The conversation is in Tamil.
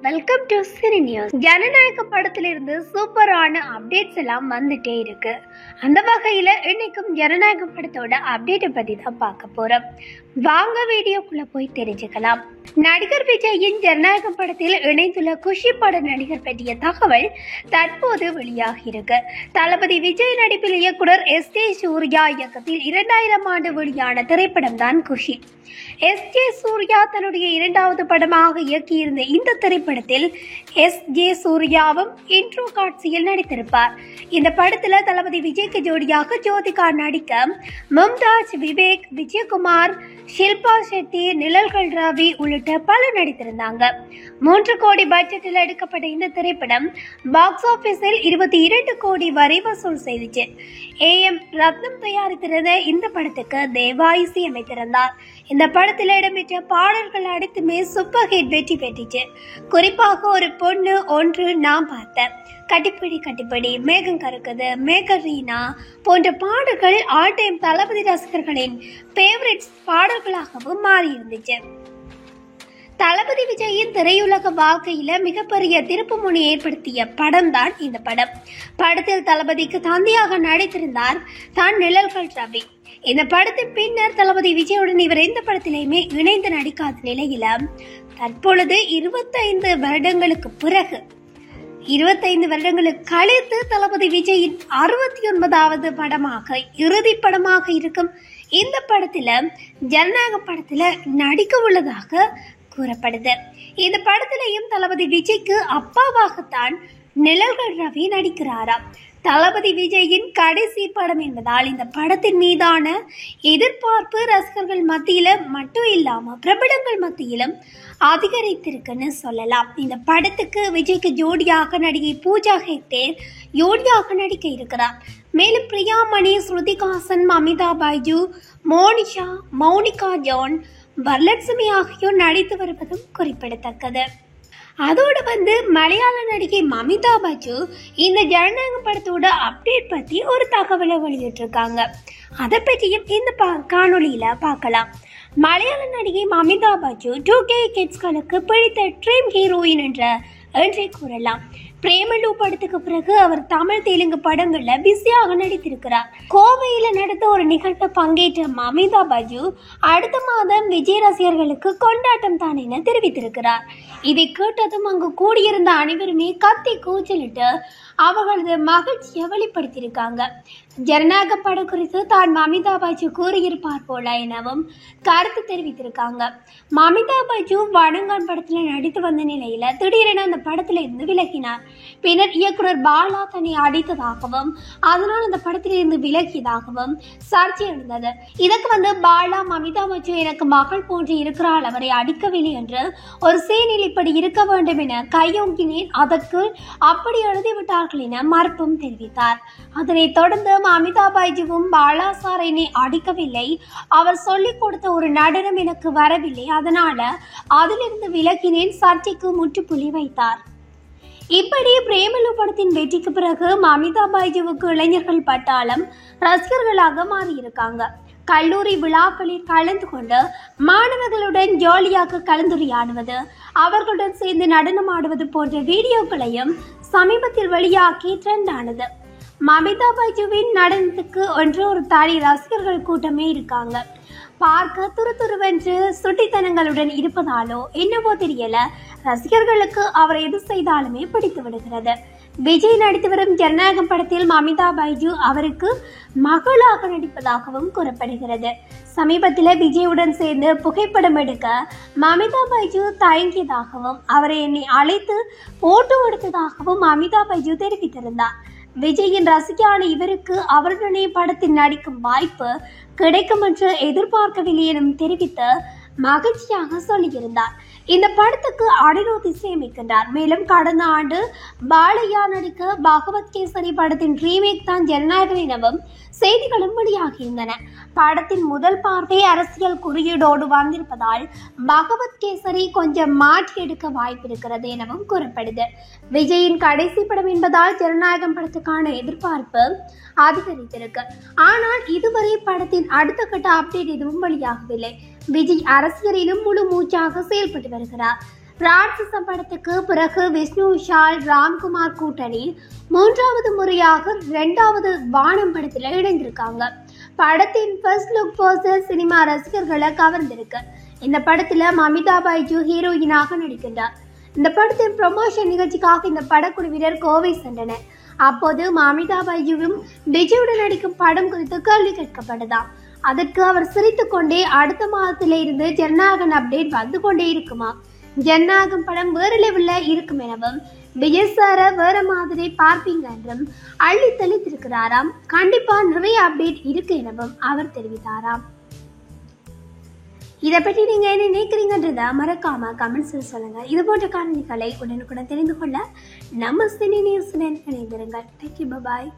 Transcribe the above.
Welcome to cine news. ஜனநாயக படத்திலிருந்து சூப்பரான அப்டேட்ஸ் எல்லாம் வந்துட்டே இருக்கு. அந்த வகையில இன்னைக்கும் ஜனநாயக படத்தோட அப்டேட்டை பத்தி தான் பார்க்க போறோம். வாங்க வீடியோக்குள்ள போய் தெரிஞ்சுக்கலாம். நடிகர் விஜயின் ஜனநாயக படத்தில் இணைந்துள்ள குஷி பட நடிகர் பற்றிய தகவல் தற்போது வெளியாகி இருக்கு. தளபதி விஜய் நடிப்பில் இயக்குனர் எஸ்.ஜே. சூர்யா இயக்கத்தில் 2000 ஆண்டு வெளியான திரைப்படம் தான் குஷி. எஸ்.ஜே. சூர்யா தன்னுடைய இரண்டாவது படமாக இயக்கியிருந்த இந்த திரைப்படத்தில் எஸ்.ஜே. சூர்யாவும் இன்ட்ரோ காட்சியில் நடித்திருப்பார். இந்த படத்துல தளபதி விஜய்க்கு ஜோடியாக ஜோதிகா நடிக்க மும்தாஜ், விவேக், விஜயகுமார், ஷில்பா ஷெட்டி, நிழல்கள் ரவி உள்ளிட்ட பலர் நடித்திருந்தாங்க. 3 கோடி பட்ஜெட்டில் எடுக்கப்பட்ட இந்த திரைப்படம் பாக்ஸ் ஆபீஸில் 22 கோடி வரை வசூல் செய்துச்சு. ஏ.எம். ரத்னம் தயாரித்திருந்த இந்த படத்துக்கு தேவா இசையமைத்திருந்தார். இந்த படத்தில் இடம்பெற்ற பாடல்கள் அனைத்துமே சூப்பர் ஹிட் வெற்றி பெற்றுச்சு. குறிப்பாக ஒரு பொண்ணு ஒன்று நான் பார்த்தேன், கட்டிப்பிடி கட்டிப்பிடி, மேகம் கருக்குது, மேகரீனா போன்ற பாடல்கள் ஆல் டைம் தளபதி ரசிகர்களின் ஃபேவரட் பாடல்களாகவும் மாறி இருந்துச்சு. தளபதி விஜயின் திரையுலக வாழ்க்கையில மிகப்பெரிய திருப்புமுனை ஏற்படுத்திய படம் தான் இந்த படம். படத்தில் தளபதிக்கு தந்தையாக நடித்திருந்தார் தான் நிழல்கள் ரவி. இந்த படத்தின் பின்னர் தளபதி விஜயுடன் இவர் எந்த படத்திலையுமே இணைந்து நடிக்காத நிலையில தற்பொழுது 25 வருடங்களுக்கு பிறகு 25 வருடங்களுக்கு கழித்து தளபதி விஜயின் 69வது படமாக இறுதி படமாக இருக்கும் இந்த படத்துல ஜனநாயக படத்துல நடிக்க உள்ளதாக கூறப்படுது. இந்த படத்திலையும் தளபதி விஜய்க்கு அப்பாவாகத்தான் நிழல்கள் ரவி நடிக்கிறாராம். தளபதி விஜயின் கடைசி படம் என்பதால் இந்த படத்தின் மீதான எதிர்பார்ப்பு ரசிகர்கள் மத்தியில மட்டும் இல்லாம பிரபலங்கள் மத்தியிலும் அதிகரித்திருக்குன்னு சொல்லலாம். இந்த படத்துக்கு விஜய்க்கு ஜோடியாக நடிகை பூஜா ஹெக்டே ஜோடியாக நடிக்க இருக்கிறார். மேலும் பிரியாமணி, ஸ்ருதிகாசன், அமிதா பைஜு, மோனிஷா, மௌனிகா ஜான், வரலட்சுமி ஆகியோர் நடித்து வருவதும் குறிப்பிடத்தக்கது. அதோடு மலையாள நடிகை அமிதா பைஜு இந்த ஜனநாயக படத்தோட அப்டேட் பத்தி ஒரு தகவலை வெளியிட்டிருக்காங்க. அதை பற்றியும் இந்த காணொலியில பார்க்கலாம். மலையாள நடிகை அமிதா பைஜு 2K கிட்ஸ்களுக்கு பிடித்த ட்ரீம் ஹீரோயின் என்றே கூறலாம். பிரேமலு படத்துக்கு பிறகு அவர் தமிழ், தெலுங்கு படங்கள்ல பிஸியாக நடித்திருக்கிறார். கோவையில நடந்த ஒரு நிகழ்வை பங்கேற்ற அமிதா பைஜு அடுத்த மாதம் விஜய் ரசிகர்களுக்கு கொண்டாட்டம் தான் என தெரிவித்திருக்கிறார். இதை கேட்டதும் அங்கு கூடியிருந்த அனைவருமே கத்தி கூச்சலிட்டு அவர்களது மகிழ்ச்சியை வெளிப்படுத்தியிருக்காங்க. ஜனநாயக படம் குறித்து தான் அமிதா பைஜு கூறியிருப்பார் போல எனவும் கருத்து தெரிவித்திருக்காங்க. அமிதா பைஜு வணங்கான் படத்துல நடித்து வந்த நிலையில திடீரென அந்த படத்துல இருந்து விலகினார். பின்னர் இயக்குனர் பாலா தன்னை அடித்ததாகவும் அதனால் அந்த படத்திலிருந்து விலகியதாகவும் சர்ச்சை எழுந்தது. இதற்கு பாலா அமிதா பைஜு எனக்கு மகள் போன்று இருக்கிறாள், அவரை அடிக்கவில்லை என்று ஒரு சீனில் இப்படி இருக்க வேண்டும் என கையொங்கினேன், அதற்கு அப்படி எழுதிவிட்டார்கள் என மறுப்பும் தெரிவித்தார். அதனைத் தொடர்ந்து அமிதா பைஜுவும் பாலா சார் என்னை அடிக்கவில்லை, அவர் சொல்லிக் கொடுத்த ஒரு நடனம் எனக்கு வரவில்லை, அதனால அதிலிருந்து விலகினேன், சர்ச்சைக்கு முற்றுப்புள்ளி வைத்தார். இப்படி பிரேமலு படத்தின் வெற்றிக்கு பிறகு அமிதா பைஜுவுக்கு இளைஞர்கள் பட்டாளம் ரசிகர்களாக மாறியிருக்காங்க. கல்லூரி விழாக்களில் கலந்து கொண்டு மாணவர்களுடன் ஜாலியாக கலந்துரையாடுவது, அவர்களுடன் சேர்ந்து நடனம் ஆடுவது போன்ற வீடியோக்களையும் சமீபத்தில் வெளியாகி ட்ரெண்ட் ஆனது. அமிதா பைஜுவின் நடனத்துக்கு ஒரு தனி ரசிகர்கள் கூட்டமே இருக்காங்க. பார்க்க துருதுருவென்று சுட்டித்தனங்களுடன் இருப்பதாலோ என்னவோ தெரியல, ரசிகர்களுக்கு அவர் எது செய்தாலுமே பிடித்து விடுகிறது. விஜய் நடித்து வரும் ஜனநாயக படத்தில் அமிதா பைஜு அவருக்கு மகளாக நடிப்பதாகவும் கூறப்படுகிறது. சமீபத்தில் விஜயுடன் சேர்ந்து புகைப்படம் எடுக்க அமிதா பைஜு தயங்கியதாகவும் அவரை என்னை அழைத்து போட்டோ எடுத்ததாகவும் அமிதா பைஜு தெரிவித்திருந்தார். விஜயின் ரசிகையான இவருக்கு அவருடனே படத்தில் நடிக்கும் வாய்ப்பு கிடைக்கும் என்று எதிர்பார்க்கவில்லை எனும் தெரிவித்து மகிழ்ச்சியாக சொல்லியிருந்தார். இந்த படத்துக்கு அனிருத் இசையமைக்கின்றார். மேலும் கடந்த ஆண்டு பாலையா நடிக்க பகவத் கேசரி படத்தின் ரீமேக் தான் ஜனநாயகன் எனவும் செய்திகளும் வெளியாகியிருந்தன. படத்தின் முதல் பார்வை அரசியல் குறியீடோடு வந்திருப்பதால் பகவத் கேசரி கொஞ்சம் மாற்றி எடுக்க வாய்ப்பு இருக்கிறது எனவும் கூறப்படுது. விஜயின் கடைசி படம் என்பதால் ஜனநாயகம் படத்துக்கான எதிர்பார்ப்பு அதிகரித்திருக்கு. ஆனால் இதுவரை படத்தின் அடுத்த கட்ட அப்டேட் எதுவும் வெளியாகவில்லை. விஜய் அரசியலிலும் முழு மூச்சாக செயல்பட்டு வருகிறார். ராட்சச படத்துக்கு பிறகு விஷ்ணு விஷால் ராம்குமார் கூட்டணி மூன்றாவது முறையாக 2வது வானம் படத்தில் இணைந்திருக்காங்க. படத்தின் ஃபர்ஸ்ட் லுக் போஸ்டர் சினிமா ரசிகர்களை கவர்ந்திருக்கு. இந்த படத்துல மமிதா பைஜு ஹீரோயினாக நடிக்கின்றார். இந்த படத்தின் ப்ரமோஷன் நிகழ்ச்சிக்காக இந்த படக்குழுவினர் கோவை சென்றனர். அப்போது மமிதா பைஜுவும் விஜயுடன் நடிக்கும் படம் குறித்து கேள்வி கேட்கப்பட்டதாம். அதற்கு அவர் சிரித்துக் கொண்டே அடுத்த மாதத்தில இருந்து ஜனநாயகன் அப்டேட் வந்து கொண்டே இருக்குமா, ஜனநாயகம் படம் வேற லெவல்ல இருக்கும் எனவும் விஜய் சார வேற மாதிரி பார்ப்பீங்க என்றும் அள்ளி தெளித்திருக்கிறாராம். கண்டிப்பா நிறைய அப்டேட் இருக்கு எனவும் அவர் தெரிவித்தாராம். இதை பற்றி நீங்க என்ன நினைக்கிறீங்கன்றத மறக்காம கமெண்ட்ஸ்ல சொல்லுங்க. இது போன்ற காணொளிகளை உடனுக்குடன் தெரிந்து கொள்ள நம்ம சினி நியூஸ் இணைந்திருங்கள். தேங்க்யூ, பாய்.